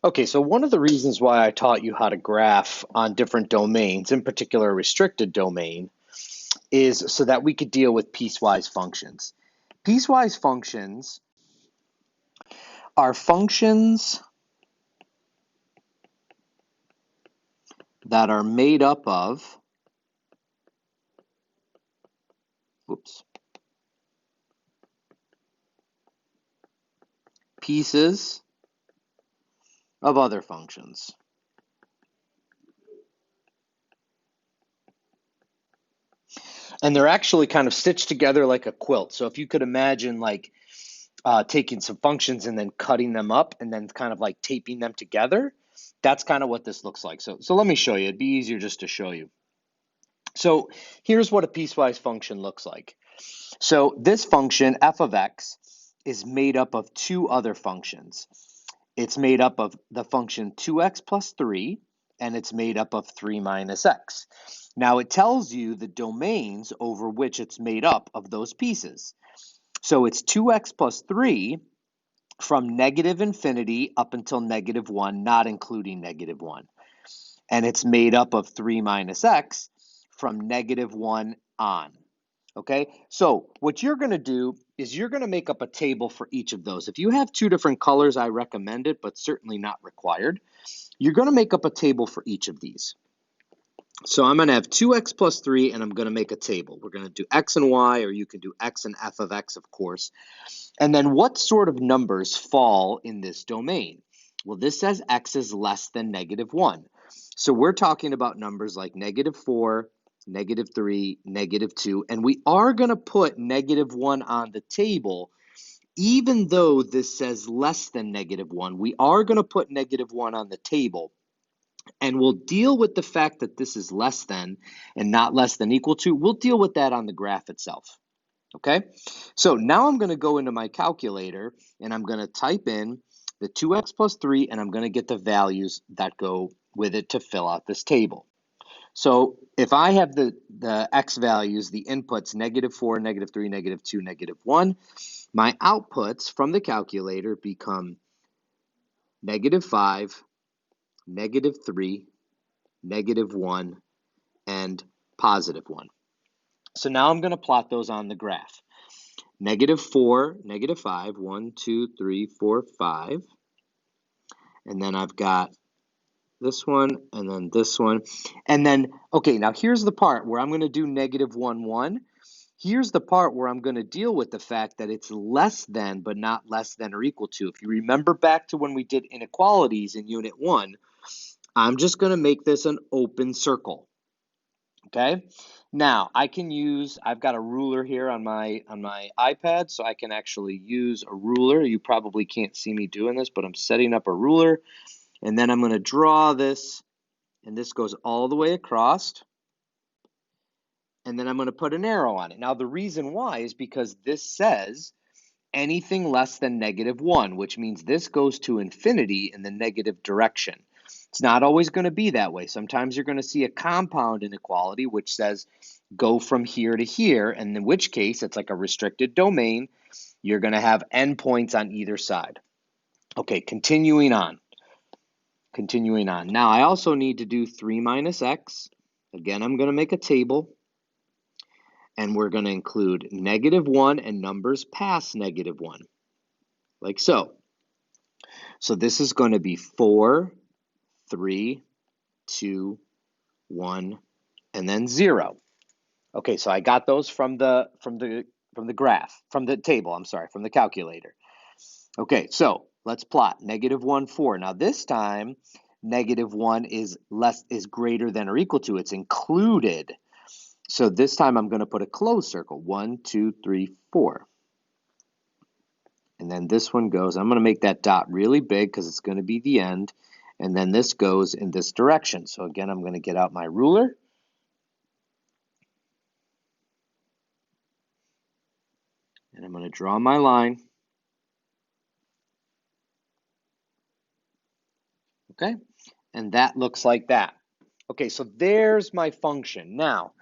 Okay, so one of the reasons why I taught you how to graph on different domains, in particular a restricted domain, is so that we could deal with piecewise functions. Piecewise functions are functions that are made up of, pieces of other functions. And they're actually kind of stitched together like a quilt. So if you could imagine like taking some functions and then cutting them up and then kind of like taping them together, that's kind of what this looks like. So let me show you. It'd be easier just to show you. So here's what a piecewise function looks like. So this function, f of x, is made up of two other functions. It's made up of the function 2x plus 3, and it's made up of 3 minus x. Now it tells you the domains over which it's made up of those pieces. So it's 2x plus 3 from negative infinity up until negative 1, not including negative 1. And it's made up of 3 minus x from negative 1 on. Okay, so what you're going to do is you're going to make up a table for each of those. If you have two different colors, I recommend it, but certainly not required. You're going to make up a table for each of these. So I'm going to have 2x plus 3, and I'm going to make a table. We're going to do x and y, or you can do x and f of x, of course. And then what sort of numbers fall in this domain? Well, this says x is less than negative 1. So we're talking about numbers like negative 4, negative 3, negative 2, and we are going to put negative 1 on the table. Even though this says less than negative 1, we are going to put negative 1 on the table, and we'll deal with the fact that this is less than and not less than equal to. We'll deal with that on the graph itself. Okay, so now I'm going to go into my calculator and I'm going to type in the 2x plus 3, and I'm going to get the values that go with it to fill out this table. So if I have the x values, the inputs, negative 4, negative 3, negative 2, negative 1, my outputs from the calculator become negative 5, negative 3, negative 1, and positive 1. So now I'm going to plot those on the graph. Negative 4, negative 5, 1, 2, 3, 4, 5. And then I've got this one, and then this one. And then, okay, now here's the part where I'm going to do negative 1, 1. Here's the part where I'm going to deal with the fact that it's less than, but not less than or equal to. If you remember back to when we did inequalities in Unit 1, I'm just going to make this an open circle. Okay? Now, I've got a ruler here on my iPad, so I can actually use a ruler. You probably can't see me doing this, but I'm setting up a ruler, and then I'm going to draw this, and this goes all the way across, and then I'm going to put an arrow on it. Now, the reason why is because this says anything less than negative 1, which means this goes to infinity in the negative direction. It's not always going to be that way. Sometimes you're going to see a compound inequality which says go from here to here, and in which case it's like a restricted domain. You're going to have endpoints on either side. Okay, continuing on. Now I also need to do 3 minus x. Again, I'm going to make a table, and we're going to include negative 1 and numbers past negative 1, like so. So this is going to be 4, 3, 2, 1, and then 0. Okay, so I got those from the graph, from the table, I'm sorry, from the calculator. Okay, so let's plot negative 1, 4. Now this time, negative 1 is greater than or equal to, it's included. So this time I'm going to put a closed circle, 1, 2, 3, 4. And then this one goes, I'm going to make that dot really big because it's going to be the end. And then this goes in this direction. So again, I'm going to get out my ruler. And I'm going to draw my line. Okay, and that looks like that. Okay, so there's my function. Now,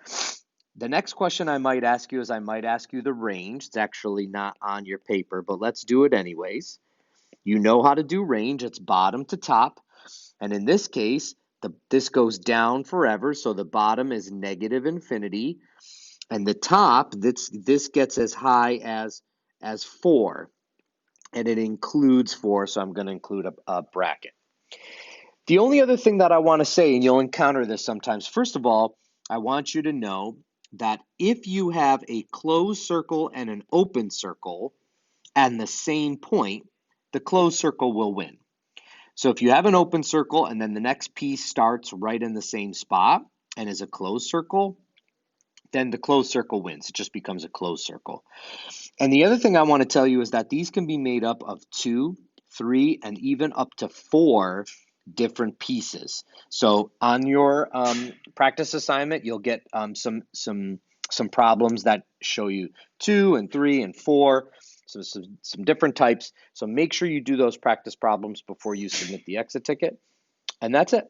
the next question I might ask you is I might ask you the range. It's actually not on your paper, but let's do it anyways. You know how to do range. It's bottom to top. And in this case, this goes down forever. So the bottom is negative infinity. And the top, this gets as high as 4. And it includes 4. So I'm going to include a bracket. The only other thing that I want to say, and you'll encounter this sometimes, first of all, I want you to know that if you have a closed circle and an open circle and the same point, the closed circle will win. So if you have an open circle and then the next piece starts right in the same spot and is a closed circle, then the closed circle wins. It just becomes a closed circle. And the other thing I want to tell you is that these can be made up of 2, 3, and even up to 4 different pieces. So on your practice assignment, you'll get some problems that show you 2 and 3 and 4, so some different types. So make sure you do those practice problems before you submit the exit ticket. And that's it.